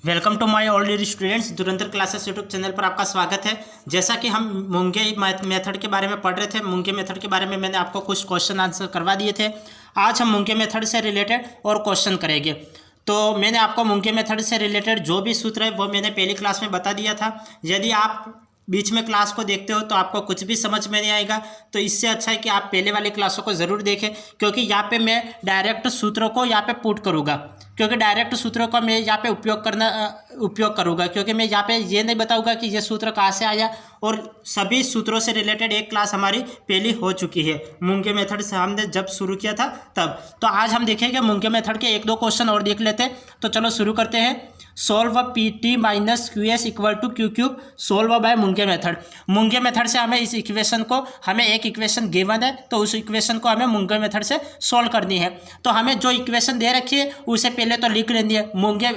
Welcome to my all dear students. Dhurandhar classes YouTube channel पर आपका स्वागत है। जैसा कि हम मूंगे मेथड के बारे में पढ़ रहे थे, मूंगे मेथड के बारे में मैंने आपको कुछ क्वेश्चन आंसर करवा दिए थे। आज हम मूंगे मेथड से रिलेटेड और क्वेश्चन करेंगे। तो मैंने आपको मूंगे मेथड से रिलेटेड जो भी सूत्र है वो मैंने पहली क्लास में बता दिया था। यदि आप बीच में क्लास को देखते हो तो आपको कुछ भी समझ में नहीं आएगा, तो इससे अच्छा है कि आप पहले वाली क्लासों को ज़रूर देखें, क्योंकि यहाँ पे मैं डायरेक्ट सूत्रों को यहाँ पे पुट करूँगा, क्योंकि डायरेक्ट सूत्रों का मैं यहाँ पे उपयोग करूँगा, क्योंकि मैं यहाँ पे ये नहीं बताऊँगा कि ये सूत्र कहाँ से आया। और सभी सूत्रों से रिलेटेड एक क्लास हमारी पहली हो चुकी है, मूंगे मेथड से हमने जब शुरू किया था तब। तो आज हम देखेंगे मूंगे मेथड के एक दो क्वेश्चन और देख लेते हैं। तो चलो शुरू करते हैं। Solve P T minus Q S equal to Q cube solve by Monge method. Monge method से हमें इस इक्वेशन को, हमें एक इक्वेशन गिवन है तो उस इक्वेशन को हमें मूंगे मेथड से सोल्व करनी है। तो हमें जो इक्वेशन दे रखी है उसे पहले तो लिख लेनी है। मूंगे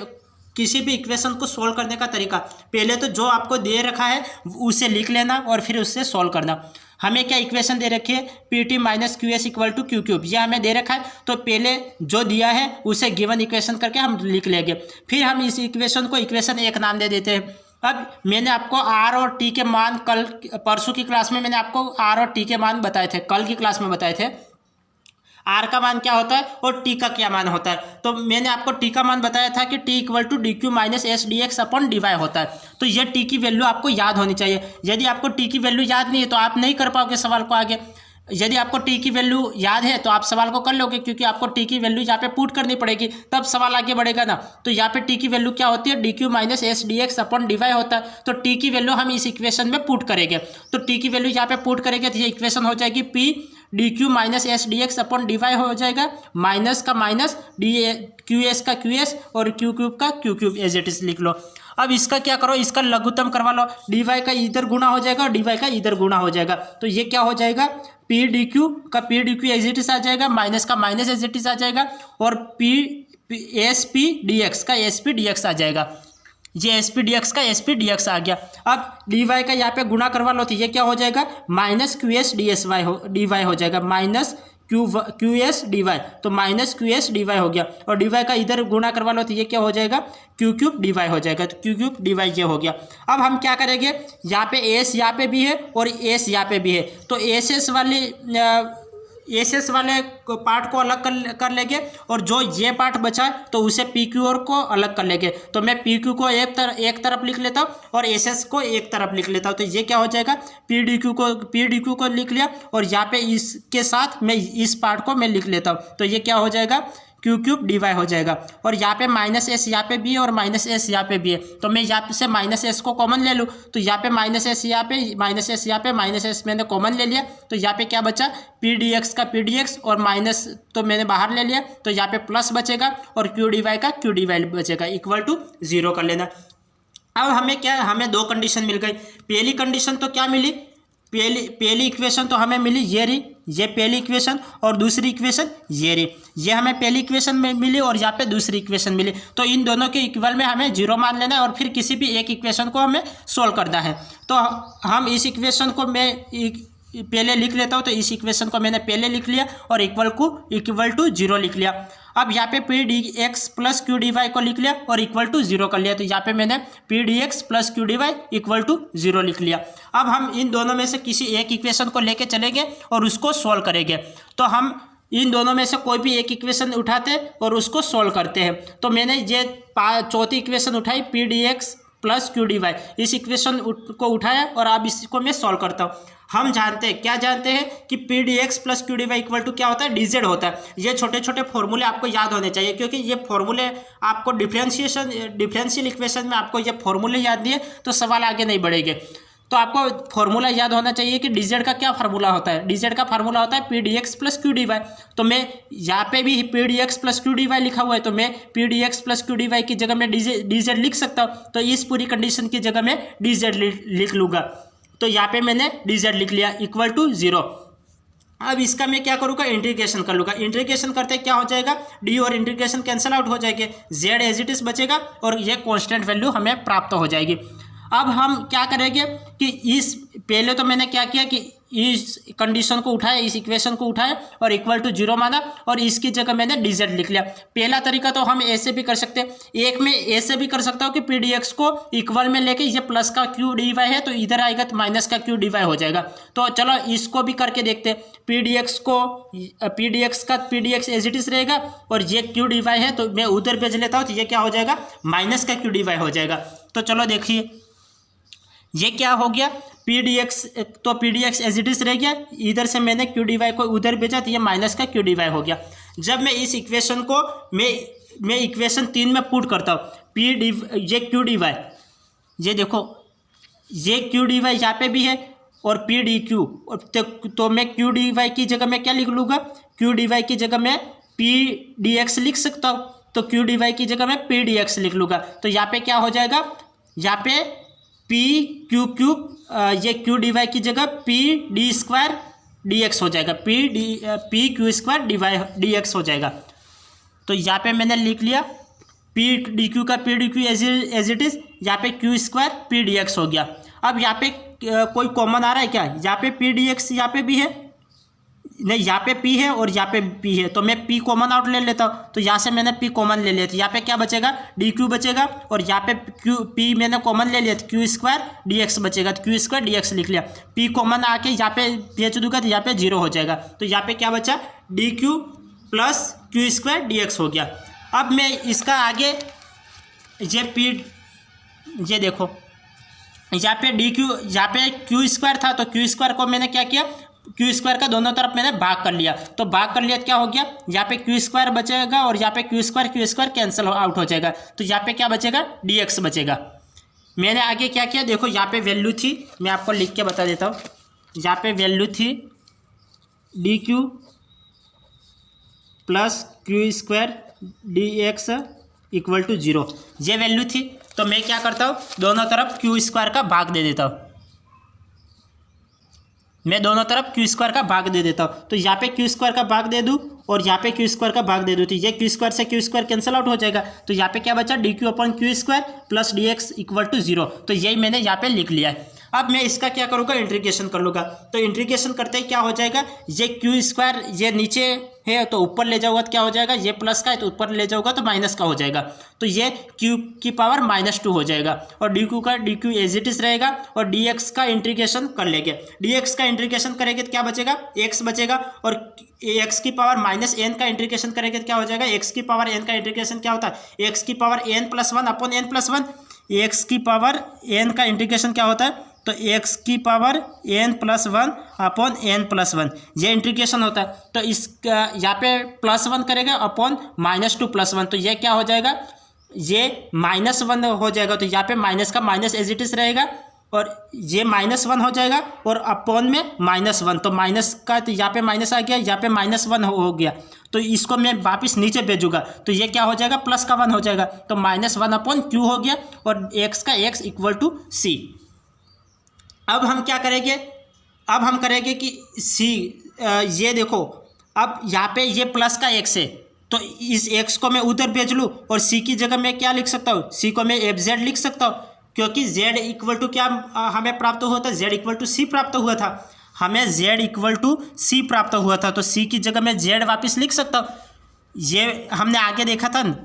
किसी भी इक्वेशन को सोल्व करने का तरीका, पहले तो जो आपको दे रखा है उसे लिख लेना और फिर उससे सोल्व करना। हमें क्या इक्वेशन दे रखी है, P T minus Q S equal to Q cube, यह हमें दे रखा है। तो पहले जो दिया है उसे गिवन इक्वेशन करके हम लिख लेंगे। फिर हम इस इक्वेशन को इक्वेशन एक नाम दे देते हैं। अब मैंने आपको आर और टी के मान परसों की क्लास में मैंने आपको आर और टी के मान बताए थे, कल की क्लास में बताए थे आर का मान क्या होता है और टी का क्या मान होता है। तो मैंने आपको टी का मान बताया था कि T equal to D Q minus S D X upon D Y होता है। तो ये टी की वैल्यू आपको याद होनी चाहिए। यदि आपको टी की वैल्यू याद नहीं है तो आप नहीं कर पाओगे सवाल को आगे। यदि आपको टी की वैल्यू याद है तो आप सवाल को कर लोगे, क्योंकि आपको टी की वैल्यू यहाँ पे पुट करनी पड़ेगी, तब सवाल आगे बढ़ेगा ना। तो यहाँ पे टी की वैल्यू क्या होती है, D Q minus S D X upon D Y होता है। तो टी की वैल्यू हम इस इक्वेशन में पुट करेंगे। तो टी की वैल्यू यहाँ पे पुट करेंगे तो ये इक्वेशन हो जाएगी P D Q minus S D X upon D Y हो जाएगा, माइनस का माइनस डी क्यू एस का क्यू एस और क्यू क्यूब का Q cube as it is लिख लो। अब इसका क्या करो, इसका लघुत्तम करवा लो। डी वाई का इधर गुणा हो जाएगा और डी वाई का इधर गुणा हो जाएगा। तो ये क्या हो जाएगा, पी डी क्यू का P D Q as it is आ जाएगा, माइनस का माइनस एज इट इज आ जाएगा, और एस पी डी एक्स का एस पी डी एक्स आ जाएगा। ये एस पी डी एक्स का एस पी डी एक्स आ गया। अब डी वाई का यहाँ पे गुणा करवा लो तो ये क्या हो जाएगा, minus Q S D S Y D Y हो जाएगा, minus Q S D Y. तो minus Q S D Y हो गया, और डी वाई का इधर गुणा करवा लो तो ये क्या हो जाएगा, क्यू क्यूब डी वाई हो जाएगा। तो क्यू क्यूब डी वाई ये हो गया। अब हम क्या करेंगे, यहाँ पे एस यहाँ पे भी है और एस यहाँ पे भी है, तो एस वाले पार्ट को अलग कर लेंगे, और जो ये पार्ट बचा है तो उसे पी क्यू और को अलग कर लेंगे। तो मैं पी क्यू को एक तरफ लिख लेता हूँ और एस एस को एक तरफ लिख लेता हूँ। तो ये क्या हो जाएगा, पी डी क्यू को लिख लिया, और यहाँ पे इसके साथ मैं इस पार्ट को मैं लिख लेता हूँ। तो ये क्या हो जाएगा, क्यू क्यूब डी वाई हो जाएगा। और यहाँ पे माइनस एस यहाँ पे भी है और माइनस एस यहाँ पे भी है, तो मैं यहाँ से माइनस एस को कॉमन ले लूँ। तो यहाँ पे माइनस एस यहाँ पे, माइनस एस यहाँ पे, माइनस एस मैंने कॉमन ले लिया। तो यहाँ पे क्या बचा, पी डी एक्स का पी डी एक्स और माइनस तो मैंने बाहर ले लिया, तो यहाँ पे प्लस बचेगा और क्यू डी वाई का क्यू डी वाई बचेगा, इक्वल टू 0 कर लेना। अब हमें क्या, हमें दो कंडीशन मिल गई। पहली कंडीशन तो क्या मिली, पहली इक्वेशन तो हमें मिली ये रही, ये पहली इक्वेशन, और दूसरी इक्वेशन ये रही। ये हमें पहली इक्वेशन में मिली और यहाँ पे दूसरी इक्वेशन मिली। तो इन दोनों के इक्वल में हमें 0 मान लेना है और फिर किसी भी एक इक्वेशन को हमें सोल्व करना है। तो हम इस इक्वेशन को मैं पहले लिख लेता हूँ। तो इस इक्वेशन को मैंने पहले लिख लिया और इक्वल टू 0 लिख लिया। अब यहाँ पे P D x plus Q D Y को लिख लिया और इक्वल टू 0 कर लिया। तो यहाँ पे मैंने P D x plus Q D Y equal to 0 लिख लिया। अब हम इन दोनों में से किसी एक इक्वेशन को लेके चलेंगे और उसको सोल्व करेंगे। तो हम इन दोनों में से कोई भी एक इक्वेशन उठाते हैं और उसको सोल्व करते हैं। तो मैंने ये चौथी इक्वेशन उठाई, P D x plus Q D Y, इस इक्वेशन को उठाया और अब इसको मैं सोल्व करता हूँ। हम जानते हैं, क्या जानते हैं कि P D x plus Q D Y equal to क्या होता है, डी जेड होता है। ये छोटे छोटे फॉर्मूले आपको याद होने चाहिए, क्योंकि ये फॉर्मूले आपको डिफरेंशियल इक्वेशन में आपको ये फॉर्मूले याद नहीं है तो सवाल आगे नहीं बढ़ेंगे। तो आपको फॉर्मूला याद होना चाहिए कि डी जेड का क्या फार्मूला होता है। डी जेड का फार्मूला होता है P D x plus Q D Y. तो मैं यहाँ पे भी P D x plus Q D Y लिखा हुआ है, तो मैं P D x plus Q D Y की जगह में डी जेड लिख सकता हूँ। तो इस पूरी कंडीशन की जगह में डी जेड लिख लूँगा। तो यहाँ पे मैंने डी जेड लिख लिया, इक्वल टू 0। अब इसका मैं क्या करूँगा, इंटीग्रेशन कर लूँगा। इंटीग्रेशन करते क्या हो जाएगा, डी और इंटीग्रेशन कैंसिल आउट हो जाएंगे, जेड एज इट इज बचेगा और ये कांस्टेंट वैल्यू हमें प्राप्त हो जाएगी। अब हम क्या करेंगे कि इस पहले तो मैंने क्या किया कि इस कंडीशन को उठाया, इस इक्वेशन को उठाया और इक्वल टू 0 माना और इसकी जगह मैंने dz लिख लिया। पहला तरीका तो हम ऐसे भी कर सकते हैं, एक में ऐसे भी कर सकता हूँ कि पी डी एक्स को इक्वल में लेके ये प्लस का क्यू डी वाई है तो इधर आएगा तो माइनस का क्यू डी वाई हो जाएगा। तो चलो इसको भी करके देखते हैं। पी डी एक्स का P D X as it is रहेगा और ये क्यू डी वाई है तो मैं उधर भेज लेता हूँ तो ये क्या हो जाएगा, माइनस का क्यू डी वाई हो जाएगा। तो चलो देखिए ये क्या हो गया, पी डी एक्स तो P D X as it is रह गया, इधर से मैंने क्यू डी वाई को उधर भेजा तो ये माइनस का क्यू डी वाई हो गया। जब मैं इस इक्वेशन को मैं इक्वेशन 3 में पुट करता हूँ, पी डी ये क्यू डी वाई, ये देखो ये क्यू डी वाई यहाँ पे भी है और पी डी क्यू, तो मैं क्यू डी वाई की जगह मैं क्या लिख लूँगा, क्यू डी वाई की जगह मैं पी डी एक्स लिख सकता हूँ, तो क्यू डी वाई की जगह मैं पी डी एक्स लिख लूँगा। तो यहाँ पे क्या हो जाएगा, यहाँ पे पी क्यू क्यूब, ये क्यू डी वाई की जगह P D square D X हो जाएगा, P Q square D X हो जाएगा। तो यहाँ पे मैंने लिख लिया पी डी क्यू का P D Q as it is, यहाँ पे Q square P D X हो गया। अब यहाँ पे कोई कॉमन आ रहा है क्या, यहाँ पे पी डी एक्स यहाँ पे भी है, नहीं यहाँ पे p है और यहाँ पे p है तो मैं p कॉमन आउट ले लेता हूँ। तो यहाँ से मैंने p कॉमन ले लिया था, यहाँ पे क्या बचेगा dq बचेगा और यहाँ पे p मैंने कॉमन ले लिया था, क्यू स्क्वायर dx बचेगा, तो क्यू स्क्वायर dx लिख लिया। p कॉमन आके यहाँ पे भेज दूंगा तो यहाँ पे 0 हो जाएगा। तो यहाँ पे क्या बचा, dq plus Q square dx हो गया। अब मैं इसका आगे ये देखो यहाँ पे यहाँ पे क्यू स्क्वायर था तो क्यू स्क्वायर को मैंने क्या किया, क्यू स्क्वायर का दोनों तरफ मैंने भाग कर लिया। तो भाग कर लिया तो क्या हो गया, यहाँ पे क्यू स्क्वायर बचेगा और यहाँ पे क्यू स्क्वायर कैंसिल आउट हो जाएगा। तो यहाँ पे क्या बचेगा, डी एक्स बचेगा। मैंने आगे क्या किया, देखो यहाँ पे वैल्यू थी, मैं आपको लिख के बता देता हूँ। यहाँ पे वैल्यू थी D Q plus Q square D X equal to 0, ये वैल्यू थी। तो मैं क्या करता हूँ, दोनों तरफ क्यू स्क्वायर का भाग दे देता हूँ, मैं दोनों तरफ क्यू स्क्वायर का भाग दे देता हूँ। तो यहाँ पे क्यू स्क्वायर का भाग दे दूँ और यहाँ पे क्यू स्क्वायर का भाग दे दूँ तो ये क्यू स्क्वायर से क्यू स्क्वायर कैंसिल आउट हो जाएगा। तो यहाँ पे क्या बचा, D Q upon Q square plus D X equal to 0। तो यही मैंने यहाँ पे लिख लिया है। अब मैं इसका क्या करूँगा, इंटीग्रेशन कर लूँगा। तो इंटीग्रेशन करते ही क्या हो जाएगा, ये क्यू स्क्वायर ये नीचे है तो ऊपर ले जाऊँगा तो क्या हो जाएगा, ये प्लस का है तो ऊपर ले जाऊँगा तो माइनस का हो जाएगा। तो ये क्यू की पावर -2 हो जाएगा और डी क्यू का D Q as it is रहेगा और डी एक्स का इंटीग्रेशन कर लेंगे। डी एक्स का इंटीग्रेशन करेंगे तो क्या बचेगा, एक्स बचेगा और एक्स की पावर -n का इंटीग्रेशन करेंगे तो क्या हो जाएगा, एक्स की पावर n का इंटीग्रेशन क्या होता है, एक्स की power n+1 upon n+1। X की पावर n का इंटीग्रेशन क्या होता है, तो x की पावर n+1 अपॉन n+1 ये इंटीग्रेशन होता है। तो इस यहाँ पे +1 करेगा अपॉन -2+1 तो ये क्या हो जाएगा, ये -1 हो जाएगा। तो यहाँ पे माइनस का माइनस एज इट इज रहेगा और ये -1 हो जाएगा और अपॉन में -1 तो माइनस का, तो यहाँ पे माइनस आ गया, यहाँ पे -1 हो गया। तो इसको मैं वापस नीचे भेजूंगा तो ये क्या हो जाएगा, प्लस का 1 हो जाएगा। तो -1 अपॉन क्यू हो गया और x का x इक्वल टू c। अब हम क्या करेंगे, अब हम करेंगे कि c ये देखो, अब यहाँ पे ये प्लस का x है तो इस x को मैं उधर भेज लूँ और c की जगह मैं क्या लिख सकता हूँ, c को मैं fz लिख सकता हूँ क्योंकि z इक्वल टू क्या हमें प्राप्त हुआ था, z इक्वल टू c प्राप्त हुआ था, हमें z इक्वल टू c प्राप्त हुआ था। तो c की जगह मैं z वापस लिख सकता हूँ। ये हमने आगे देखा था न,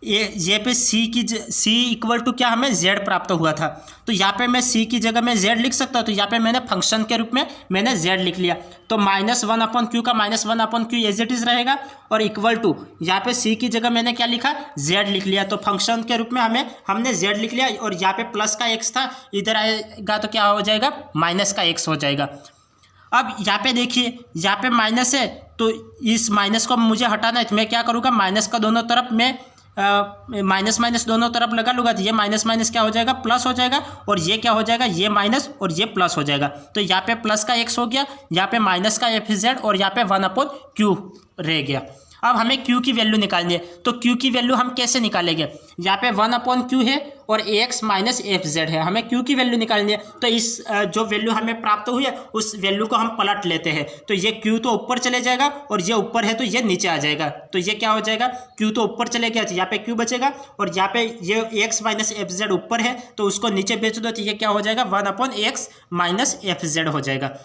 ये पे c इक्वल टू क्या हमें z प्राप्त हुआ था। तो यहाँ पे मैं c की जगह में z लिख सकता हूँ। तो यहाँ पे मैंने फंक्शन के रूप में मैंने z लिख लिया। तो -1 अपॉन क्यू का -1 upon Q as it is रहेगा और इक्वल टू यहाँ पे c की जगह मैंने क्या लिखा, z लिख लिया। तो फंक्शन के रूप में हमने z लिख लिया और यहाँ पे प्लस का x था, इधर आएगा तो क्या हो जाएगा, माइनस का x हो जाएगा। अब यहाँ पे देखिए, यहाँ पे माइनस है तो इस माइनस को मुझे हटाना है तो मैं क्या करूँगा, माइनस का दोनों तरफ मैं माइनस माइनस दोनों तरफ लगा लूँगा तो ये माइनस माइनस क्या हो जाएगा, प्लस हो जाएगा और ये क्या हो जाएगा, ये माइनस और ये प्लस हो जाएगा। तो यहाँ पे प्लस का x हो गया, यहाँ पे माइनस का fz और यहाँ पे 1 अपॉन क्यू रह गया। अब हमें q की वैल्यू निकालनी है। तो q की वैल्यू हम कैसे निकालेंगे, यहाँ पे 1 अपॉन क्यू है और ax माइनस fz है, हमें q की वैल्यू निकालनी है। तो इस जो वैल्यू हमें प्राप्त हुई है उस वैल्यू को हम पलट लेते हैं। तो ये q तो ऊपर चले जाएगा और ये ऊपर है तो ये नीचे आ जाएगा। तो ये क्या हो जाएगा, q तो ऊपर चले गया तो यहाँ पे q बचेगा और यहाँ पे ये x माइनस fz ऊपर है तो उसको नीचे बेच दो तो ये क्या हो जाएगा, 1 अपॉन x माइनस fz हो जाएगा।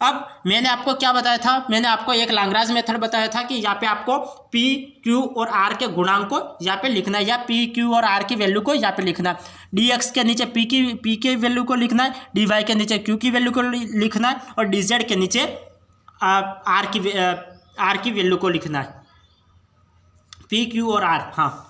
अब मैंने आपको क्या बताया था, मैंने आपको एक लाग्रांज मेथड बताया था कि यहाँ पे आपको पी क्यू और आर के गुणांक को यहाँ पे लिखना है, या पी क्यू और आर की वैल्यू को यहाँ पे लिखना है। डी एक्स के नीचे पी के वैल्यू को लिखना है, डी वाई के नीचे क्यू की वैल्यू को लिखना है, और डी जेड के नीचे आर की वैल्यू को लिखना है, पी क्यू और आर। हाँ,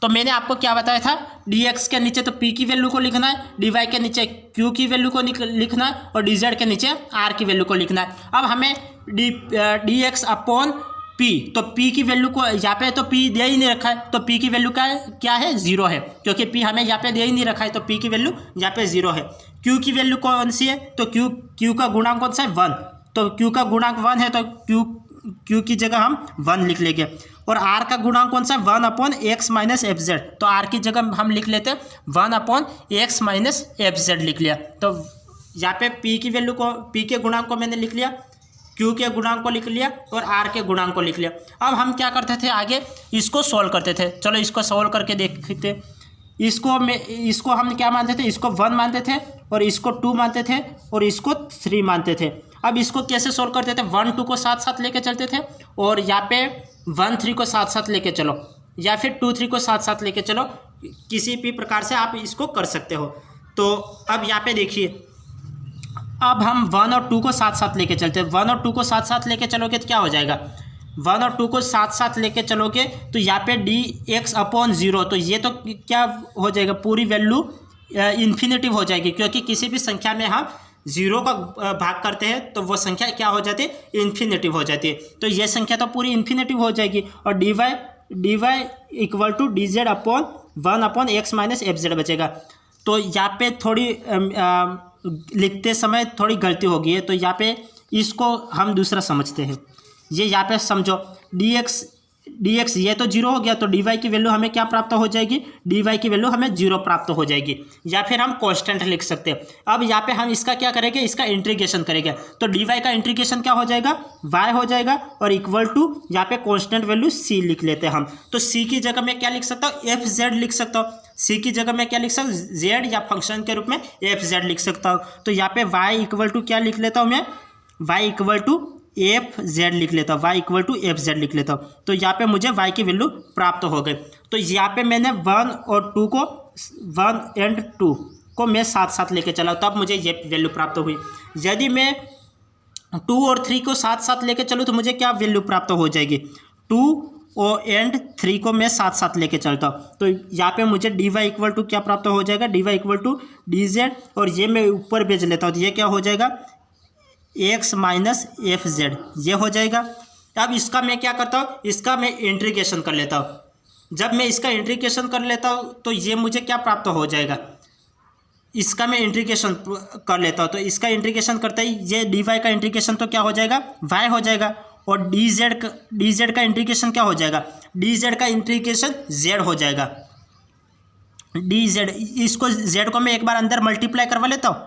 तो मैंने आपको क्या बताया था, डी एक्स के नीचे तो पी की वैल्यू को लिखना है, डी वाई के नीचे क्यू की वैल्यू को लिखना है, और डी जेड के नीचे आर की वैल्यू को लिखना है। अब हमें डी एक्स अपॉन पी, तो पी की वैल्यू को यहाँ पे तो पी दे ही नहीं रखा है, तो पी की वैल्यू क्या है 0 है, क्योंकि पी हमें यहाँ पे दे ही नहीं रखा है, तो पी की वैल्यू यहाँ पे 0 है। क्यू की वैल्यू कौन सी है, तो क्यू का गुणांक कौन सा है 1, तो क्यू का गुणांक 1 है, तो क्यू की जगह हम 1 लिख लेंगे। और आर का गुणांक कौन सा है 1 upon X minus F Z, तो आर की जगह हम लिख लेते हैं 1 upon X minus F Z लिख लिया। तो यहाँ पे पी की वैल्यू को, पी के गुणांक को मैंने लिख लिया, क्यू के गुणांक को लिख लिया, और आर के गुणांक को लिख लिया। अब हम क्या करते थे, आगे इसको सॉल्व करते थे। चलो इसको सॉल्व करके देखते। इसको हम क्या मानते थे, इसको 1 मानते थे, और इसको 2 मानते थे, और इसको 3 मानते थे। अब इसको कैसे सोल्व करते थे, 1 2 को साथ साथ लेके चलते थे, और यहाँ पे 1 3 को साथ साथ लेके चलो, या फिर 2 3 को साथ साथ लेके चलो, किसी भी प्रकार से आप इसको कर सकते हो। तो अब यहाँ पे देखिए, अब हम 1 और 2 को साथ साथ लेके चलते हैं। 1 और 2 को साथ साथ लेके चलोगे तो क्या हो जाएगा, 1 और 2 को साथ साथ लेके चलोगे तो यहाँ पे डी एक्स अपॉन 0, तो ये तो क्या हो जाएगा, पूरी वैल्यू इन्फिनेटिव हो जाएगी, क्योंकि किसी भी संख्या में हम 0 का भाग करते हैं तो वो संख्या क्या हो जाती है, इन्फिनेटिव हो जाती है। तो ये संख्या तो पूरी इन्फिनेटिव हो जाएगी, और D Y equal to D Z upon 1 upon X minus F Z बचेगा। तो यहाँ पे थोड़ी लिखते समय थोड़ी गलती हो गई है, तो यहाँ पे इसको हम दूसरा समझते हैं। ये यहाँ पे समझो, डी एक्स ये तो 0 हो गया, तो डी वाई की वैल्यू हमें क्या प्राप्त हो जाएगी, डी वाई की वैल्यू हमें 0 प्राप्त हो जाएगी, या फिर हम कांस्टेंट लिख सकते हैं। अब यहाँ पे हम इसका क्या करेंगे, इसका इंटीग्रेशन करेंगे, तो डी वाई का इंटीग्रेशन क्या हो जाएगा, y हो जाएगा, और इक्वल टू यहाँ पे कांस्टेंट वैल्यू c लिख लेते हैं हम। तो c की जगह मैं क्या लिख सकता हूँ, एफ जेड लिख सकता हूँ। c की जगह मैं क्या लिख सकता हूँ, z, या फंक्शन के रूप में एफ जेड लिख सकता हूँ। तो यहाँ पे y इक्वल टू क्या लिख लेता हूँ मैं, y equal to F Z लिख लेता हूँ, y equal to F Z लिख लेता हूँ। तो यहाँ पे मुझे y की वैल्यू प्राप्त हो गई। तो यहाँ पे मैंने 1 और 2 को 1 एंड 2 को मैं साथ साथ लेके चला, तब मुझे ये वैल्यू प्राप्त हुई। यदि मैं 2 और 3 को साथ साथ लेके चलूँ तो मुझे क्या वैल्यू प्राप्त हो जाएगी, 2 और एंड 3 को मैं साथ साथ लेके चलता हूँ। तो यहाँ पे मुझे डी वाई इक्वल टू क्या प्राप्त हो जाएगा, D Y equal to D Z, और ये मैं ऊपर भेज लेता हूँ, तो ये क्या हो जाएगा, एक्स माइनस एफ जेड, ये हो जाएगा। अब इसका मैं क्या करता हूँ, इसका मैं इंटीग्रेशन कर लेता हूँ। जब मैं इसका इंटीग्रेशन कर लेता हूँ तो ये मुझे क्या प्राप्त हो जाएगा, इसका मैं इंटीग्रेशन कर लेता हूँ। तो इसका इंटीग्रेशन करते ही ये डी वाई का इंटीग्रेशन तो क्या हो जाएगा, वाई हो जाएगा, और डी जेड का इंटीग्रेशन क्या हो जाएगा, डी जेड का इंटीग्रेशन जेड हो जाएगा। डी जेड, इसको जेड को मैं एक बार अंदर मल्टीप्लाई करवा लेता हूँ,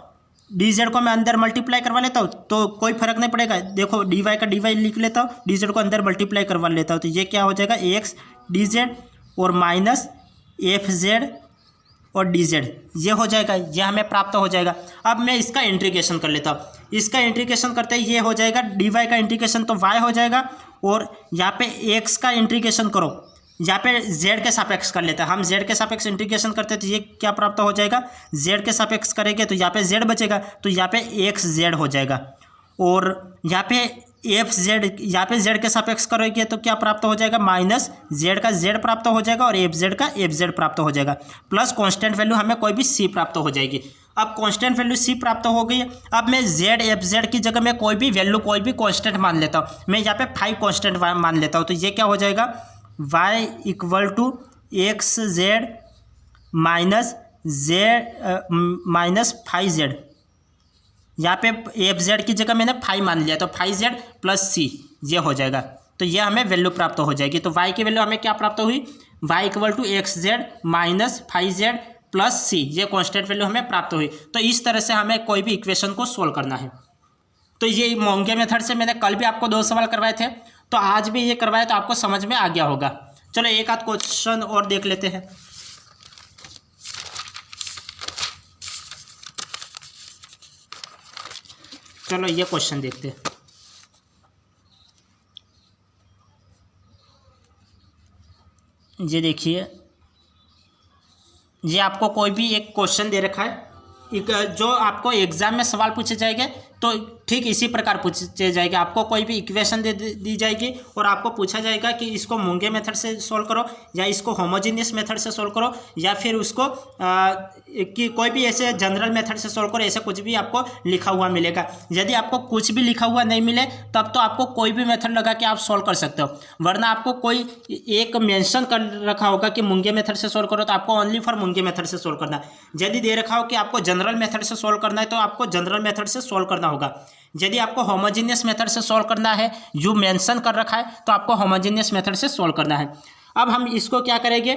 डी जेड को मैं अंदर मल्टीप्लाई करवा लेता हूँ, तो कोई फर्क नहीं पड़ेगा। देखो डी वाई का डी वाई लिख लेता हूँ, डी जेड को अंदर मल्टीप्लाई करवा लेता हूँ, तो ये क्या हो जाएगा, एक्स डी जेड और माइनस एफ जेड और डी जेड, ये हो जाएगा, ये हमें प्राप्त हो जाएगा। अब मैं इसका इंटीग्रेशन कर लेता हूँ, इसका इंटीग्रेशन करते ही ये हो जाएगा, डी वाई का इंटीग्रेशन तो वाई हो जाएगा, और यहाँ पे एक्स का इंटीग्रेशन करो, यहाँ पे जेड के सापेक्ष कर लेते हैं हम, जेड के सापेक्ष इंटीग्रेशन करते हैं तो ये क्या प्राप्त हो जाएगा, जेड के सापेक्ष करेंगे तो यहाँ पे जेड बचेगा, तो यहाँ पे एक्स जेड हो जाएगा। और यहाँ पे एफ जेड, यहाँ पे जेड के सापेक्ष करोगे तो क्या प्राप्त हो जाएगा, माइनस जेड का जेड प्राप्त हो जाएगा, और एफ जेड का एफ जेड प्राप्त हो जाएगा, प्लस कांस्टेंट वैल्यू हमें कोई भी सी प्राप्त हो जाएगी। अब कांस्टेंट वैल्यू सी प्राप्त हो गई है। अब मैं जेड एफ जेड की जगह मैं कोई भी वैल्यू, कोई भी कांस्टेंट मान लेता हूँ। मैं यहाँ पे 5 कांस्टेंट मान लेता हूँ, तो ये क्या हो जाएगा, y equal to X Z minus minus 5z, यहाँ पे एफ जेड की जगह मैंने 5 मान लिया, तो 5z प्लस सी, ये हो जाएगा। तो ये हमें वैल्यू प्राप्त हो जाएगी। तो y की वैल्यू हमें क्या प्राप्त हुई, y equal to X Z minus 5z plus C, ये कांस्टेंट वैल्यू हमें प्राप्त हुई। तो इस तरह से हमें कोई भी इक्वेशन को सोल्व करना है। तो ये मोंगे मेथड से मैंने कल भी आपको 2 सवाल करवाए थे, तो आज भी ये करवाए तो आपको समझ में आ गया होगा। चलो एक आध क्वेश्चन और देख लेते हैं। चलो ये क्वेश्चन देखते हैं। ये देखिए, ये आपको कोई भी एक क्वेश्चन दे रखा है, जो आपको एग्जाम में सवाल पूछे जाएंगे तो ठीक इसी प्रकार पूछे जाएंगे। आपको कोई भी इक्वेशन दी जाएगी और आपको पूछा जाएगा कि इसको मुंगे मेथड से सोल्व करो या इसको होमोजेनियस मेथड से सोल्व करो या फिर उसको कि कोई भी ऐसे जनरल मेथड से सोल्व करो, ऐसा कुछ भी आपको लिखा हुआ मिलेगा। यदि आपको कुछ भी लिखा हुआ नहीं मिले तब तो आपको कोई भी मेथड लगा के आप सोल्व कर सकते हो, वरना आपको कोई एक मेंशन कर रखा होगा कि मुंगे मेथड से सोल्व करो तो आपको ओनली फॉर मुंगे मेथड से सोल्व करना है। यदि दे रखा हो कि आपको जनरल मेथड से सोल्व करना है तो आपको जनरल मेथड से सोल्व करना होगा। यदि आपको होमोजेनियस मेथड से सोल्व करना है, जो मेंशन कर रखा है, तो आपको होमोजेनियस मेथड से सोल्व करना है। अब हम इसको क्या करेंगे,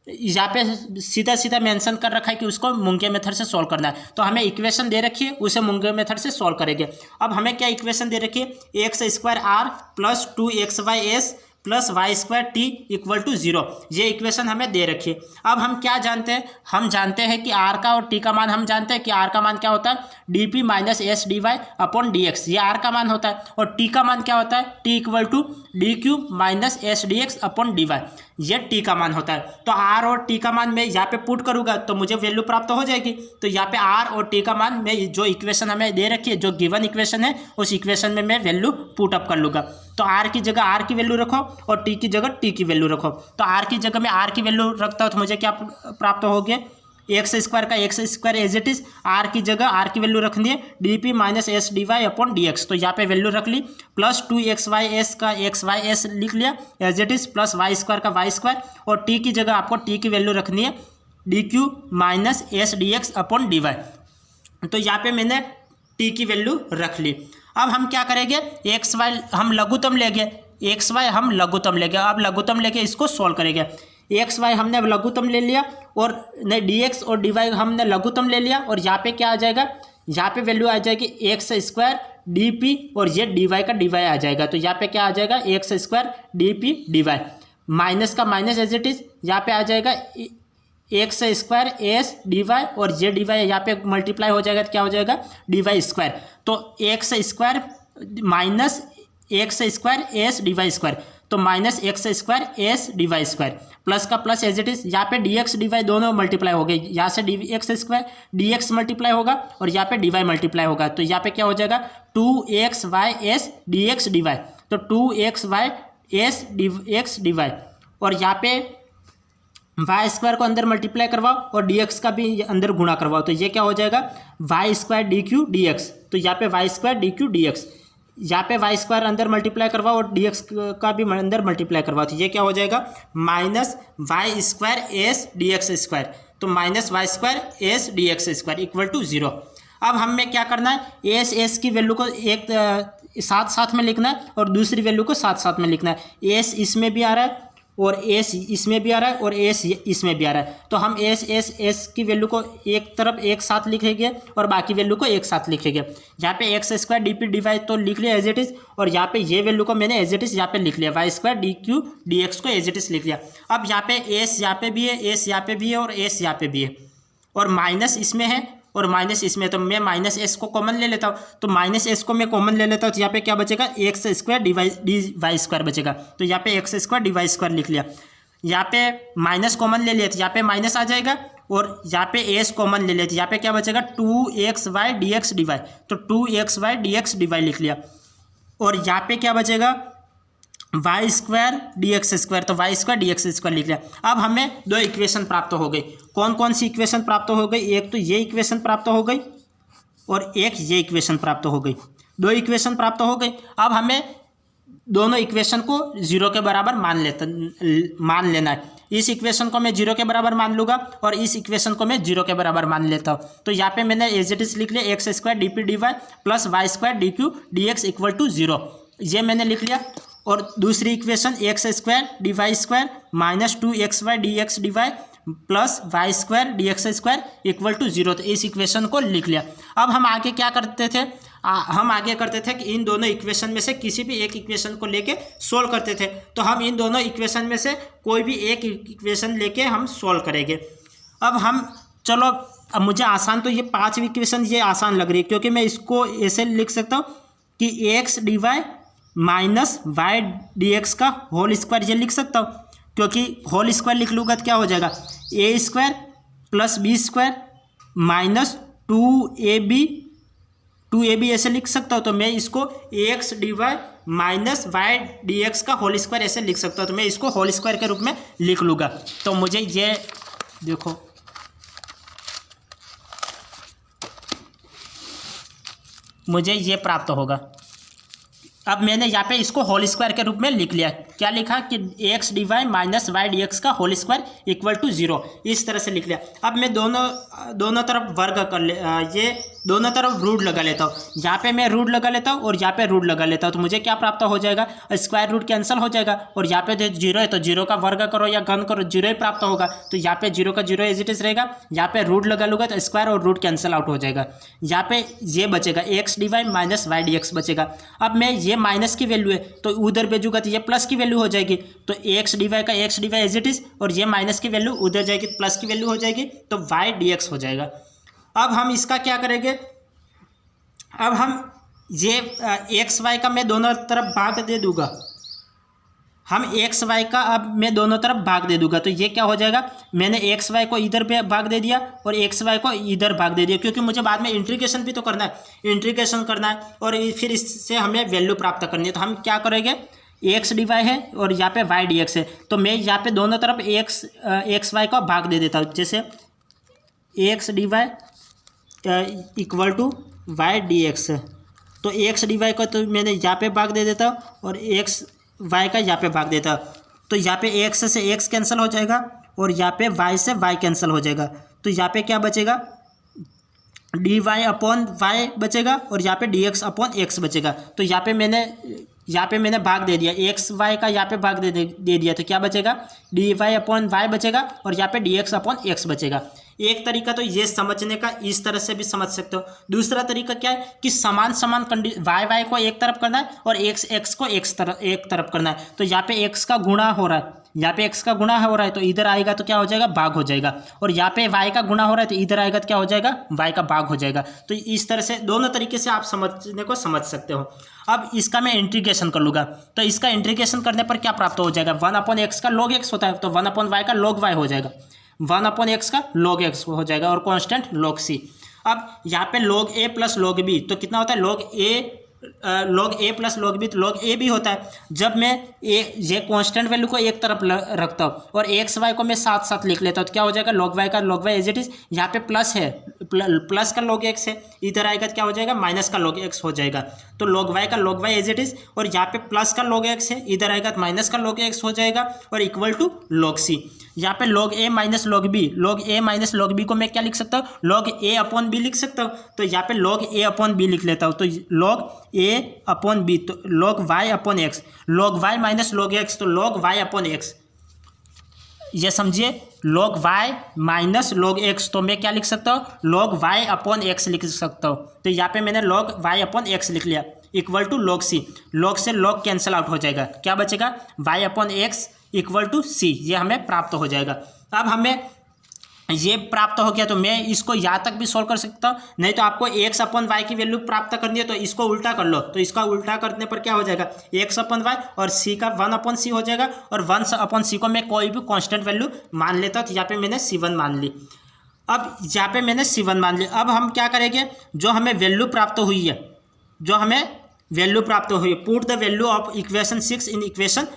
यहाँ पे सीधा सीधा मेंशन कर रखा है कि उसको मुंगे मेथड से सोल्व करना है, तो हमें इक्वेशन दे रखी है, उसे मुंगे मेथड से सोल्व करेंगे। अब हमें क्या इक्वेशन दे रखी है, X square R plus 2xy(s) plus Y square T equal to 0, ये इक्वेशन हमें दे रखी है। अब हम क्या जानते हैं, हम जानते हैं कि आर का और टी का मान, हम जानते हैं कि आर का मान क्या होता है, D minus S D Y upon D X, ये आर का मान होता है, और टी का मान क्या होता है, T equal to D Q minus S D X upon D Y, ये टी का मान होता है। तो आर और टी का मान मैं यहाँ पे पुट करूँगा तो मुझे वैल्यू प्राप्त हो जाएगी। तो यहाँ पे आर और टी का मान मैं जो इक्वेशन हमें दे रखी है, जो गिवन इक्वेशन है, उस इक्वेशन में मैं वैल्यू पुट अप कर लूँगा। तो आर की जगह आर की वैल्यू रखो और टी की जगह टी की वैल्यू रखो। तो आर की जगह मैं आर की वैल्यू रखता हूँ तो मुझे क्या प्राप्त हो गया, एक्स स्क्वायर का X square as it is, R की जगह आर की वैल्यू रखनी है D P minus S D Y upon D X, तो यहाँ पे वैल्यू रख ली, प्लस 2xy(s) का xy(s) लिख लिया as it is, plus Y square का वाई स्क्वायर, और टी की जगह आपको टी की वैल्यू रखनी है D Q minus S D X upon D Y. तो यहाँ पे मैंने टी की वैल्यू रख ली। अब हम क्या करेंगे, एक्स वाई हम लघुत्तम लेंगे, एक्स वाई हम लघुत्तम लेंगे। अब लघुत्तम लेके इसको सॉल्व करेंगे। एक्स वाई हमने लघुत्तम ले लिया और डी एक्स और डी वाई हमने लघुत्तम ले लिया, और यहाँ पे क्या आ जाएगा, यहाँ पे वैल्यू आ जाएगी एक्स स्क्वायर डी पी और ये डी वाई का डी वाई आ जाएगा। तो यहाँ पे क्या आ जाएगा, X square D P D Y, minus का माइनस एज इट इज, यहाँ पे आ जाएगा X square S D Y, और ये डी वाई यहाँ पे मल्टीप्लाई हो जाएगा तो क्या हो जाएगा, डी वाई स्क्वायर। तो X square minus X square S D Y square, तो minus X square S D Y square, plus का प्लस एज इट इज, यहाँ पे डी एक्स डी वाई दोनों मल्टीप्लाई हो गए, यहाँ से D X square D X multiply होगा और यहाँ पे डी वाई मल्टीप्लाई होगा। तो यहाँ पे क्या हो जाएगा, 2xy(s) D X D Y, तो 2xy(s) D X D Y, और यहाँ पे वाई स्क्वायर को अंदर मल्टीप्लाई करवाओ और डी एक्स का भी अंदर गुणा करवाओ, तो ये क्या हो जाएगा, Y square D Q D X, तो यहाँ पे Y square D Q D x, यहाँ पे वाई स्क्वायर अंदर मल्टीप्लाई करवाओ और डी एक्स का भी अंदर मल्टीप्लाई करवाओ, तो ये क्या हो जाएगा, minus Y square S D X square, तो minus Y square S D X square equal to 0। अब हमें क्या करना है, एस की वैल्यू को एक साथ साथ में लिखना है और दूसरी वैल्यू को साथ साथ में लिखना है। एस इसमें भी आ रहा है और एस इसमें भी आ रहा है और एस इसमें भी आ रहा है, तो हम एस की वैल्यू को एक तरफ एक साथ लिखेंगे और बाकी वैल्यू को एक साथ लिखेंगे। यहाँ पे X square D P D Y तो लिख लिया एज इट इज, और यहाँ पे ये वैल्यू को मैंने एज इट इज यहाँ पे लिख लिया, Y square D Q D X को एज इट इज लिख लिया। अब यहाँ पे एस यहाँ पे भी है, एस यहाँ पे भी है और एस यहाँ पे भी है, और माइनस इसमें है और माइनस इसमें, तो मैं माइनस एस को कॉमन ले लेता हूँ, तो माइनस एस को मैं कॉमन ले लेता हूँ, तो यहाँ पे क्या बचेगा, X square D Y square बचेगा, तो यहाँ पे X square D Y square लिख लिया। यहाँ पे माइनस कॉमन ले लिया तो यहाँ पे माइनस आ जाएगा, और यहाँ पे एस कॉमन ले लिया तो यहाँ पे क्या बचेगा, 2xy D X D Y, तो 2xy D X D Y लिख लिया, और यहाँ पे क्या बचेगा, Y square D X square, तो Y square D X square लिख लिया। अब हमें दो इक्वेशन प्राप्त हो गई। कौन कौन सी इक्वेशन प्राप्त हो गई, एक तो ये इक्वेशन प्राप्त हो गई और एक ये इक्वेशन प्राप्त हो गई, दो इक्वेशन प्राप्त हो गई। अब हमें दोनों इक्वेशन को 0 के बराबर मान लेना है। इस इक्वेशन को मैं 0 के बराबर मान लूँगा और इस इक्वेशन को मैं 0 के बराबर मान लेता हूँ। तो यहाँ पे मैंने एज इट इज लिख लिया, X square D P D Y plus Y square D Q D X equal to 0, ये मैंने लिख लिया। और दूसरी equation X square D Y square minus 2xy D X D Y plus Y square D X square equal to 0, तो इस equation को लिख लिया। अब हम आगे क्या करते थे, हम आगे करते थे कि इन दोनों इक्वेशन में से किसी भी एक इक्वेशन को लेके सोल्व करते थे। तो हम इन दोनों इक्वेशन में से कोई भी एक इक्वेशन लेके हम सोल्व करेंगे। अब हम चलो अब मुझे आसान तो ये 5वीं इक्वेशन ये आसान लग रही है, क्योंकि मैं इसको ऐसे लिख सकता हूँ कि X D Y minus Y D x का होल स्क्वायर ये लिख सकता हूँ, क्योंकि होल स्क्वायर लिख लूँगा तो क्या हो जाएगा A square plus B square minus 2ab ऐसे लिख सकता हूँ। तो मैं इसको X D Y minus Y D x का होल स्क्वायर ऐसे लिख सकता हूँ। तो मैं इसको होल स्क्वायर के रूप में लिख लूँगा। तो मुझे ये देखो, मुझे ये प्राप्त होगा। अब मैंने यहाँ पे इसको होल स्क्वायर के रूप में लिख लिया। क्या लिखा कि X D Y minus Y D x का होल स्क्वायर इक्वल टू 0, इस तरह से लिख लिया। अब मैं दोनों तरफ वर्ग कर ले, ये दोनों तरफ रूट लगा लेता हूँ। यहाँ पे मैं रूट लगा लेता हूँ और यहाँ पे रूट लगा लेता हूँ। तो मुझे क्या प्राप्त हो जाएगा, स्क्वायर रूट कैंसिल हो जाएगा। और यहाँ पे 0 है तो 0 का वर्ग करो या घन करो, 0 ही प्राप्त होगा। तो यहाँ पे 0 का 0 एज इट इज रहेगा। यहाँ पे रूट लगा लूँगा तो स्क्वायर और रूट कैंसिल आउट हो जाएगा। यहाँ पे ये बचेगा X D Y minus Y D X बचेगा। अब मैं ये माइनस की वैल्यू है तो उधर भेजूंगा तो ये प्लस की वैल्यू हो जाएगी। तो एक्स डी वाई का x D Y as it is, और ये माइनस की वैल्यू उधर जाएगी, प्लस की वैल्यू हो जाएगी, तो वाई डी एक्स हो जाएगा। अब हम इसका क्या करेंगे, अब हम ये एक्स वाई का मैं दोनों तरफ भाग दे दूंगा। हम एक्स वाई का अब मैं दोनों तरफ भाग दे दूंगा। तो ये क्या हो जाएगा, मैंने एक्स वाई को इधर पे भाग दे दिया और एक्स वाई को इधर भाग दे दिया, क्योंकि मुझे बाद में इंटीग्रेशन भी तो करना है, इंटीग्रेशन करना है और फिर इससे हमें वैल्यू प्राप्त करनी है। तो हम क्या करेंगे, एक्स डी वाई है और यहाँ पे वाई डी एक्स है। तो मैं यहाँ पे दोनों तरफ एक्स वाई का भाग दे देता हूँ। जैसे X D Y equal to Y D X है, तो एक्स डी वाई को तो मैंने यहाँ पे भाग दे देता हूँ और एक्स वाई का यहाँ पे भाग देता हूँ। तो यहाँ पे एक्स से एक्स कैंसिल हो जाएगा और यहाँ पे वाई से वाई कैंसिल हो जाएगा। तो यहाँ पे क्या बचेगा, डी वाई अपॉन वाई बचेगा और यहाँ पे डी एक्स अपॉन एक्स बचेगा। तो यहाँ पे मैंने भाग दे दिया, एक्स वाई का यहाँ पे भाग दे दिया। तो क्या बचेगा, डी वाई अपॉन वाई बचेगा और यहाँ पे डी एक्स अपॉन एक्स बचेगा। एक तरीका तो ये समझने का, इस तरह से भी समझ सकते हो। दूसरा तरीका क्या है कि समान वाई वाई को एक तरफ करना है और एक्स एक्स को एक तरफ करना है। तो यहाँ पे एक्स का गुणा हो रहा है, यहाँ पे एक्स का गुणा हो रहा है तो इधर आएगा तो क्या हो जाएगा, भाग हो जाएगा। और यहाँ पे वाई का गुणा हो रहा है तो इधर आएगा तो क्या हो जाएगा, वाई का भाग हो जाएगा। तो इस तरह से दोनों तरीके से आप समझने को समझ सकते हो। अब इसका मैं इंटीग्रेशन कर लूँगा। तो इसका इंटीग्रेशन करने पर क्या प्राप्त हो जाएगा, 1/x का log x होता है तो 1/y का log y हो जाएगा, 1/x का log x हो जाएगा और कांस्टेंट log c। अब यहाँ पे log a plus log b तो कितना होता है, log a plus log b तो log a भी होता है। जब मैं ये कांस्टेंट वैल्यू को एक तरफ रखता हूँ और एक्स वाई को मैं साथ साथ लिख लेता हूँ तो क्या हो जाएगा, log y का log y as it is. यहाँ पे प्लस है, प्लस का log x है, इधर आएगा तो क्या हो जाएगा, माइनस का log x हो जाएगा। तो log y का log y as it is और यहाँ पे प्लस का log x है, इधर आएगा तो माइनस का log x हो जाएगा और इक्वल टू log c। यहाँ पे log a minus log b, log a minus log b को मैं क्या लिख सकता हूँ, log a अपॉन b लिख सकता हूँ। तो यहाँ पे log a अपॉन b लिख लेता हूँ। तो log a अपॉन b तो log y upon x, log y minus log x तो log y अपॉन x। ये समझिए, log y minus log x तो मैं क्या लिख सकता हूँ, log y अपॉन x लिख सकता हूँ। तो यहाँ पे मैंने log y अपॉन x लिख लिया equal to log c। log से log कैंसिल आउट हो जाएगा, क्या बचेगा, y upon x equal to c। ये हमें प्राप्त हो जाएगा। अब हमें ये प्राप्त हो गया तो मैं इसको यहाँ तक भी सोल्व कर सकता हूँ। नहीं तो आपको x अपॉन वाई की वैल्यू प्राप्त करनी है तो इसको उल्टा कर लो। तो इसका उल्टा करने पर क्या हो जाएगा, x अपॉन वाई और c का 1 अपॉन c हो जाएगा। और 1 अपॉन c को मैं कोई भी कांस्टेंट वैल्यू मान लेता हूँ। तो यहाँ पे मैंने c1 मान ली। अब यहाँ पे मैंने c1 मान ली। अब हम क्या करेंगे, जो हमें वैल्यू प्राप्त हुई है, put the value of equation 6 in equation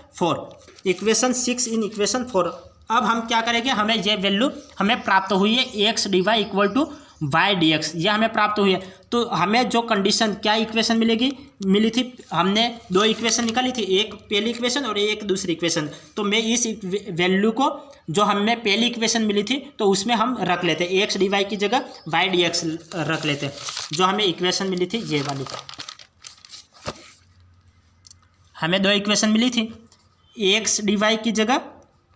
4। अब हम क्या करेंगे, हमें ये वैल्यू हमें प्राप्त हुई है, X D Y equal to Y D X, ये हमें प्राप्त हुई है। तो हमें जो कंडीशन, क्या इक्वेशन मिली थी, हमने 2 इक्वेशन निकाली थी, एक पहली इक्वेशन और एक दूसरी इक्वेशन। तो मैं इस वैल्यू को, जो हमें पहली इक्वेशन मिली थी तो उसमें हम रख लेते, एक्स डी वाई की जगह वाई डी एक्स रख लेते। जो हमें इक्वेशन मिली थी ये वाली, हमें 2 इक्वेशन मिली थी, एक्स डी वाई की जगह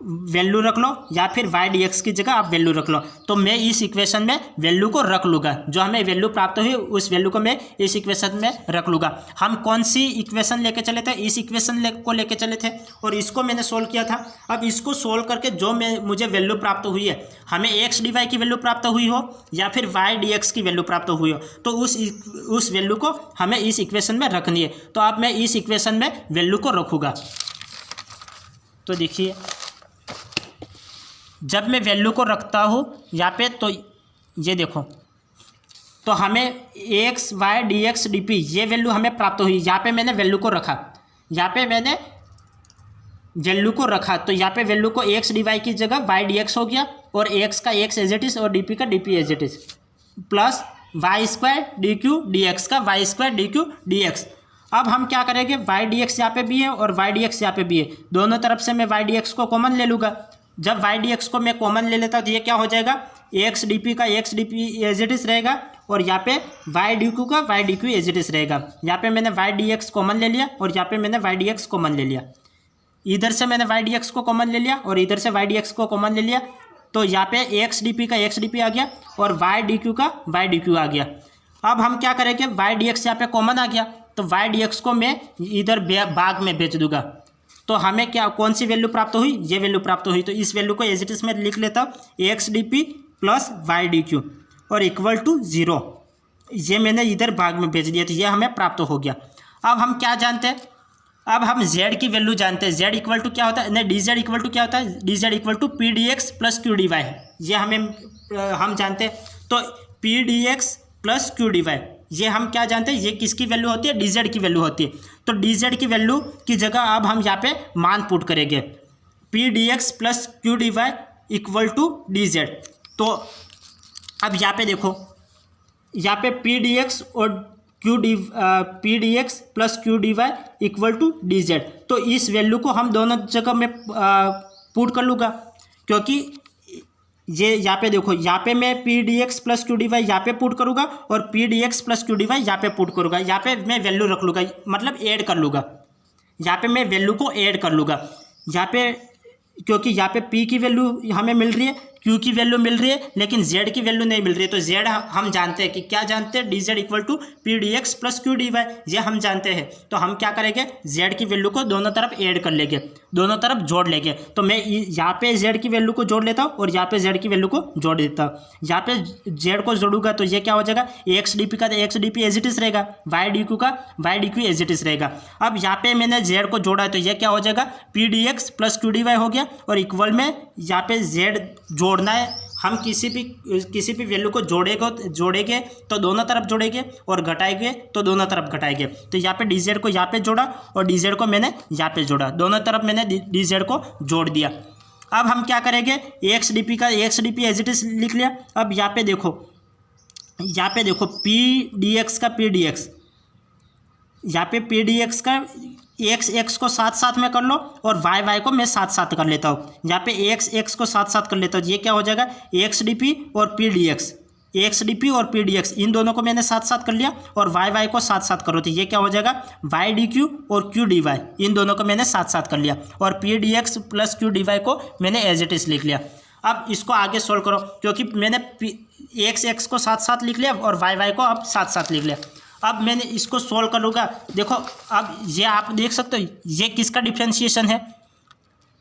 वैल्यू रख लो या फिर वाई डी एक्स की जगह आप वैल्यू रख लो। तो मैं इस इक्वेशन में वैल्यू को रख लूँगा, जो हमें वैल्यू प्राप्त हुई उस वैल्यू को मैं इस इक्वेशन में रख लूँगा। हम कौन सी इक्वेशन लेके चले थे? इस इक्वेशन को लेके चले थे और इसको मैंने सोल्व किया था। अब इसको सोल्व करके जो मुझे वैल्यू प्राप्त हुई है, हमें एक्स डी वाई की वैल्यू प्राप्त हुई हो या फिर वाई डी एक्स की वैल्यू प्राप्त हुई हो, तो उस वैल्यू को हमें इस इक्वेशन में रखनी है। तो अब मैं इस इक्वेशन में वैल्यू को रखूँगा। तो देखिए, जब मैं वैल्यू को रखता हूँ यहाँ पे, तो ये देखो, तो हमें X Y D X D P ये वैल्यू हमें प्राप्त हुई। यहाँ पे मैंने वैल्यू को रखा, यहाँ पे मैंने वैल्यू को रखा, तो यहाँ पे वैल्यू को एक्स डी वाई की जगह वाई डी एक्स हो गया, और एक्स का एक्स एज इट इज और डी पी का D P as it is, plus Y square D Q D x का Y square D Q D X. अब हम क्या करेंगे, वाई डी एक्स यहाँ पे भी है और वाई डी एक्स यहाँ पे भी है, दोनों तरफ से मैं वाई डी एक्स को कॉमन ले लूँगा। जब वाई डी एक्स को मैं कॉमन ले लेता हूँ तो ये क्या हो जाएगा, एक्स डी पी का x D P as it is रहेगा, और यहाँ पे वाई डी क्यू का Y D Q as it is रहेगा। यहाँ पे मैंने वाई डी एक्स कॉमन ले लिया और यहाँ पे मैंने वाई डी एक्स कॉमन ले लिया। इधर से मैंने वाई डी एक्स को कॉमन ले लिया और इधर से वाई डी एक्स को कॉमन ले लिया, तो यहाँ पे एक्स डी पी का एक्स डी पी आ गया और वाई डी क्यू का वाई डी क्यू आ गया। अब हम क्या करेंगे, वाई डी एक्स यहाँ पे कॉमन आ गया, तो वाई डी एक्स को मैं इधर भाग में भेज दूंगा। तो हमें क्या, कौन सी वैल्यू प्राप्त हुई, ये वैल्यू प्राप्त हुई। तो इस वैल्यू को एज इट इज में लिख लेता हूँ, x D p plus y D q और इक्वल टू 0। ये मैंने इधर भाग में भेज दिया, तो ये हमें प्राप्त हो गया। अब हम क्या जानते हैं, अब हम z की वैल्यू जानते हैं। z इक्वल टू क्या होता है, नहीं, डी जेड इक्वल टू क्या होता है, d z equal to p D x plus Q D Y, ये हम जानते हैं। तो P D x plus Q D Y, ये हम क्या जानते हैं, ये किसकी वैल्यू होती है, डी जेड की वैल्यू होती है। तो डी जेड की वैल्यू की जगह अब हम यहाँ पे मान पुट करेंगे, p D x plus Q D Y equal to D z. तो अब यहाँ पे देखो, यहाँ पे पी डी एक्स और p D x plus Q D Y equal to D z. तो इस वैल्यू को हम दोनों जगह में पुट कर लूँगा, क्योंकि ये यहाँ पे देखो, यहाँ पे मैं P D x plus Q D y यहाँ पे पुट करूँगा और p D x plus Q D y यहाँ पे पुट करूँगा। यहाँ पे मैं वैल्यू रख लूँगा, मतलब ऐड कर लूँगा, यहाँ पे मैं वैल्यू को ऐड कर लूँगा यहाँ पे, क्योंकि यहाँ पे p की वैल्यू हमें मिल रही है, q की वैल्यू मिल रही है, लेकिन z की वैल्यू नहीं मिल रही है। तो z हम जानते हैं कि क्या जानते हैं, d z equal to p D x plus Q D Y, ये हम जानते हैं। तो हम क्या करेंगे, z की वैल्यू को दोनों तरफ ऐड कर लेंगे, दोनों तरफ जोड़ लेंगे। तो मैं यहाँ पे z की वैल्यू को जोड़ लेता हूँ और यहाँ पे z की वैल्यू को जोड़ देता हूँ। यहाँ पे z को जोड़ूंगा तो ये क्या हो जाएगा, एक्स डी पी का x D P as it is रहेगा, वाई डी क्यू का Y D Q as it is रहेगा। अब यहाँ पे मैंने z को जोड़ा है, तो ये क्या हो जाएगा, P D x plus Q D Y हो गया, और इक्वल में यहाँ पे z जोड़ना है। हम किसी भी वैल्यू को जोड़ेंगे तो दोनों तरफ जोड़ेंगे और घटाएंगे तो दोनों तरफ घटाएंगे। तो यहाँ पे डी जेड को यहाँ पे जोड़ा और डी जेड को मैंने यहाँ पे जोड़ा, दोनों तरफ मैंने डी जेड को जोड़ दिया। अब हम क्या करेंगे, एक्स डी पी का x D P as it is लिख लिया। अब यहाँ पे देखो पी डी एक्स का पी डी एक्स, यहाँ पे पी डी एक्स का एक्स को साथ साथ में कर लो और वाई को मैं साथ साथ कर लेता हूँ। यहाँ पे एक्स को साथ साथ कर लेता हूँ, ये क्या हो जाएगा, एक्स डी पी और p D x, x D P और पी डी एक्स, इन दोनों को मैंने साथ साथ कर लिया और वाई को साथ साथ करो, तो ये क्या हो जाएगा, वाई डी क्यू और क्यू डी वाई, इन दोनों को मैंने साथ साथ कर लिया और p D x plus Q D Y को मैंने एज इट इज लिख लिया। अब इसको आगे सोल्व करो, क्योंकि मैंने एक्स को साथ साथ लिख लिया और वाई को अब साथ साथ लिख लिया। अब मैंने इसको सोल्व करूँगा, देखो अब ये आप देख सकते हो, ये किसका डिफ्रेंशिएशन है,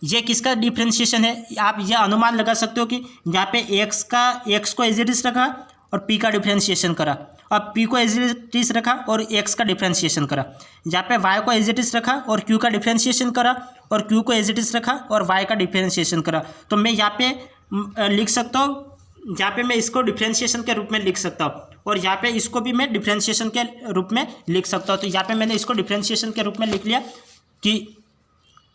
ये किसका डिफ्रेंशिएशन है। आप ये अनुमान लगा सकते हो कि यहाँ पे एक्स को एज इट इज रखा और पी का डिफ्रेंशिएशन करा, अब पी को एज इट इज रखा और एक्स का डिफ्रेंशिएशन करा। यहाँ पे वाई को एज इट इज रखा और क्यू का डिफ्रेंशिएशन करा और क्यू को एज इट इज रखा और वाई का डिफ्रेंशिएशन करा। तो मैं यहाँ पे लिख सकता हूँ, यहाँ पे मैं इसको डिफ्रेंशिएशन के रूप में लिख सकता हूँ और यहाँ पे इसको भी मैं डिफ्रेंशिएशन के रूप में लिख सकता हूँ। तो यहाँ पे मैंने इसको डिफ्रेंशिएशन के रूप में लिख लिया कि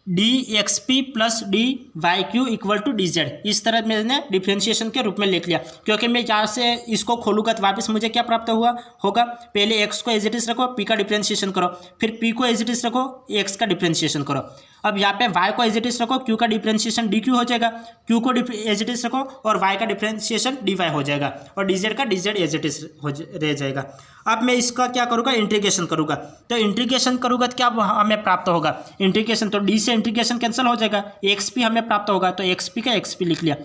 d x p plus d y q equal to D z, इस तरह मैंने डिफ्रेंशिएशन के रूप में लिख लिया। क्योंकि मैं यहाँ से इसको खोलूँगा तो वापस मुझे क्या प्राप्त होगा, पहले एक्स को एज इट इज रखो, पी का डिफ्रेंशिएशन करो, फिर पी को एज इट इज रखो, एक्स का डिफ्रेंशिएशन करो। अब यहाँ पे y को एज इट इज रखो, q का डिफरेंशिएशन dq हो जाएगा, q को एज इट इज रखो और y का डिफरेंशिएशन dy हो जाएगा और dz का dz एज इट इज रह जाएगा। अब मैं इसका क्या करूँगा, इंटीग्रेशन करूँगा। तो इंटीग्रेशन करूँगा तो क्या हमें प्राप्त होगा, इंटीग्रेशन, तो d से इंटीग्रेशन कैंसिल हो जाएगा, xp हमें प्राप्त होगा, तो xp का xp लिख लिया।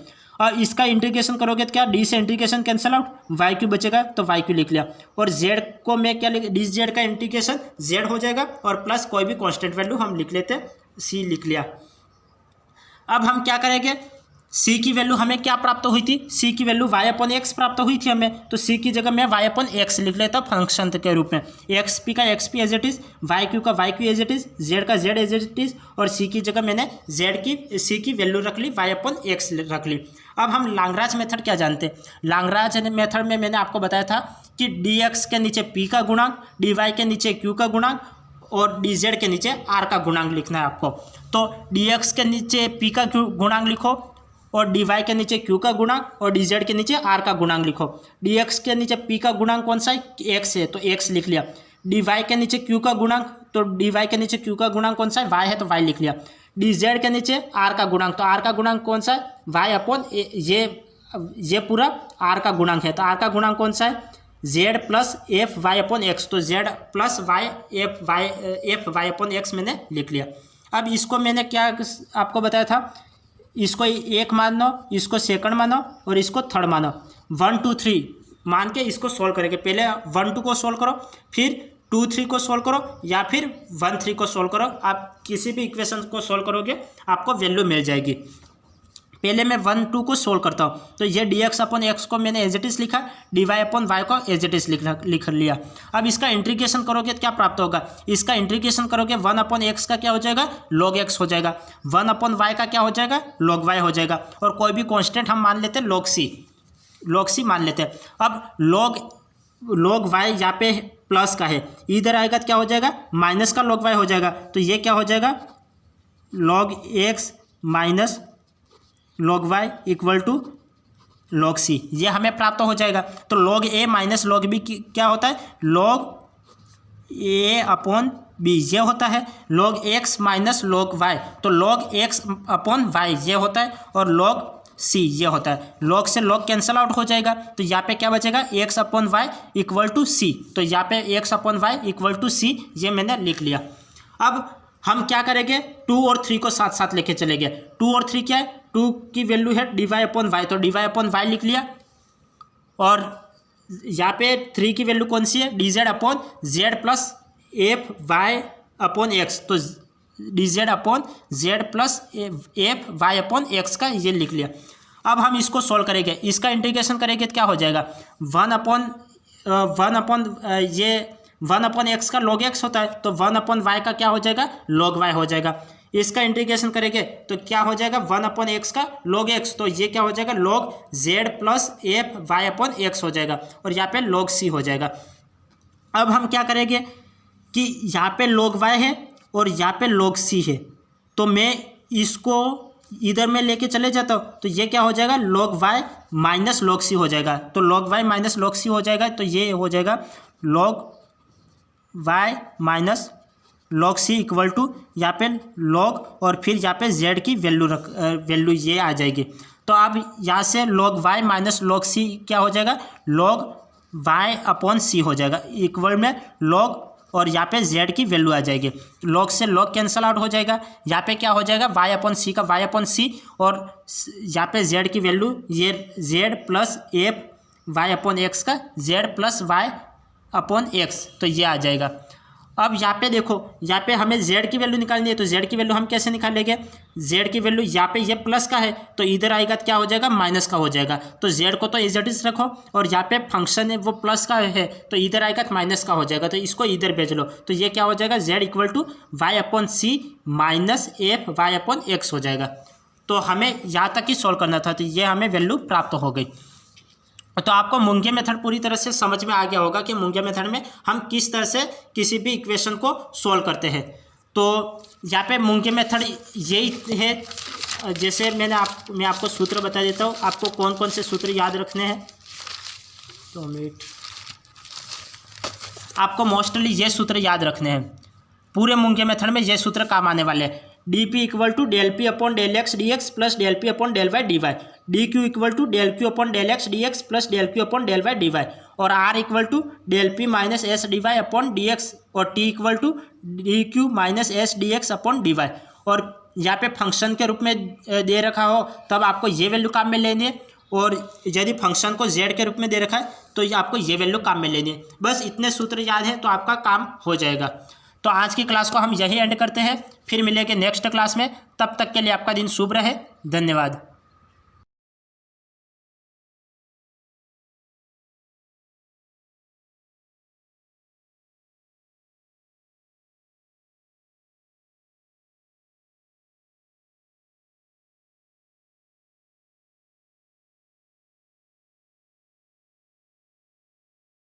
और इसका इंटीग्रेशन करोगे तो क्या d से integration cancel out, y q बचेगा तो वाई क्यू लिख लिया। और z को मैं क्या लिख, डी जेड का इंटीग्रेशन z हो जाएगा और प्लस कोई भी कांस्टेंट वैल्यू हम लिख लेते, c लिख लिया। अब हम क्या करेंगे, c की वैल्यू हमें क्या प्राप्त हुई थी, c की वैल्यू y/x प्राप्त हुई थी हमें, तो c की जगह मैं y/x लिख लेता फंक्शन के रूप में, xp का xp as it is, yq का yq as it is, z का z एज इट इज और c की जगह मैंने c की वैल्यू रख ली, y/x रख ली। अब हम लाग्रांज मेथड क्या जानते हैं, लाग्रांज मेथड में मैंने आपको बताया था कि dx के नीचे p का गुणांक, dy के नीचे q का गुणांक और dz के नीचे r का गुणांक लिखना है आपको। तो dx के नीचे p का गुणांक लिखो और dy के नीचे q का गुणांक और dz के नीचे r का गुणांक लिखो। dx के नीचे p का गुणांक कौन सा है, x है, तो x लिख लिया। dy के नीचे q का गुणांक, तो dy के नीचे q का गुणांक कौन सा है, y है, तो y लिख लिया। dz के नीचे r का गुणांक, तो r का गुणांक कौन सा है, y/, ये पूरा r का गुणांक है, तो r का गुणांक कौन सा है, z प्लस एफ y/x, तो z plus y F y/x मैंने लिख लिया। अब इसको मैंने क्या आपको बताया था, इसको एक मानो, इसको सेकंड मानो और इसको थर्ड मानो, 1 2 3 मान के इसको सोल्व करेंगे। पहले 1 2 को सोल्व करो, फिर 2 3 को सोल्व करो या फिर 1 3 को सोल्व करो। आप किसी भी इक्वेशन को सोल्व करोगे आपको वैल्यू मिल जाएगी। पहले मैं 1 2 को सोल्व करता हूँ, तो ये dx/x को मैंने एज इट इज लिखा, dy/y को एज इट इज लिख लिया। अब इसका इंटीग्रेशन करोगे तो क्या प्राप्त होगा, इसका इंटीग्रेशन करोगे 1/x का क्या हो जाएगा, log x हो जाएगा, 1/y का क्या हो जाएगा, log y हो जाएगा और कोई भी कांस्टेंट हम मान लेते हैं log c मान लेते हैं। अब log y यहाँ पे प्लस का है, इधर आएगा तो क्या हो जाएगा, माइनस का log y हो जाएगा, तो ये क्या हो जाएगा, log x minus log y equal to log c, ये हमें प्राप्त हो जाएगा। तो log a minus log b क्या होता है, log a/b ये होता है, log x minus log y, तो log x/y ये होता है और log c ये होता है। log से log कैंसिल आउट हो जाएगा, तो यहाँ पे क्या बचेगा, x/y इक्वल टू c, तो यहाँ पे x/y इक्वल टू c ये मैंने लिख लिया। अब हम क्या करेंगे, 2 और 3 को साथ साथ लेके चलेंगे। 2 और 3 क्या है, 2 की वैल्यु है dy/y, तो dy/y लिख लिया और यहाँ पे 3 की वैल्यू कौन सी है, dz/z प्लस एफ y/x, तो dz/z प्लस एफ y/x का ये लिख लिया। अब हम इसको सोल्व करेंगे, इसका इंटीग्रेशन करेंगे तो क्या हो जाएगा, 1/x का log x होता है, तो 1/y का क्या हो जाएगा, log y हो जाएगा। इसका इंटीग्रेशन करेंगे तो क्या हो जाएगा, 1/x का log x, तो ये क्या हो जाएगा, log z plus F y/x हो जाएगा और यहाँ पे log c हो जाएगा। अब हम क्या करेंगे कि यहाँ पे log y है और यहाँ पे log c है, तो मैं इसको इधर में लेके चले जाता हूँ, तो ये क्या हो जाएगा, log y minus log c हो जाएगा, तो log y minus log c हो जाएगा, तो ये हो जाएगा log y minus log c equal to यहाँ पे log और फिर यहाँ पे z की वैल्यू ये आ जाएगी। तो अब यहाँ से log y minus log c क्या हो जाएगा, log y/c हो जाएगा इक्वल में log और यहाँ पे z की वैल्यू आ जाएगी। log से log कैंसिल आउट हो जाएगा, यहाँ पे क्या हो जाएगा, y/c का y/c और यहाँ पे z की वैल्यू ये z प्लस एफ y/x का z प्लस y/x, तो ये आ जाएगा। अब यहाँ पे देखो, यहाँ पे हमें z की वैल्यू निकालनी है, तो z की वैल्यू हम कैसे निकालेंगे, z की वैल्यू यहाँ पे ये प्लस का है तो इधर आएगा तो क्या हो जाएगा, माइनस का हो जाएगा, तो z को तो एज इट इज रखो और यहाँ पे फंक्शन है वो प्लस का है तो इधर आएगा तो माइनस का हो जाएगा, तो इसको इधर भेज लो, तो ये क्या हो जाएगा, z equal to y/c minus f y/x हो जाएगा। तो हमें यहाँ तक ही सॉल्व करना था, तो ये हमें वैल्यू प्राप्त हो गई। तो आपको मुंगे मेथड पूरी तरह से समझ में आ गया होगा कि मुंगे मेथड में हम किस तरह से किसी भी इक्वेशन को सॉल्व करते हैं। तो यहाँ पे मुंगे मेथड यही है, जैसे मैं आपको सूत्र बता देता हूँ, आपको कौन कौन से सूत्र याद रखने हैं। तो आपको मोस्टली ये सूत्र याद रखने हैं, पूरे मुंगे मेथड में ये सूत्र काम आने वाले हैं। D P equal to del P upon del X D x plus del P upon del Y D Y, D Q equal to del Q upon del X D x plus del Q upon del Y D Y, और R equal to del P minus S D Y upon D x, और T equal to D Q minus S D X upon D Y. और यहाँ पे function के रूप में दे रखा हो तब आपको ये वैल्यू काम में लेनी है, और यदि फंक्शन को z के रूप में दे रखा है तो ये आपको ये वैल्यू काम में लेनी है। बस इतने सूत्र याद है तो आपका काम हो जाएगा। तो आज की क्लास को हम यही एंड करते हैं, फिर मिलेंगे नेक्स्ट क्लास में। तब तक के लिए आपका दिन शुभ रहे। धन्यवाद।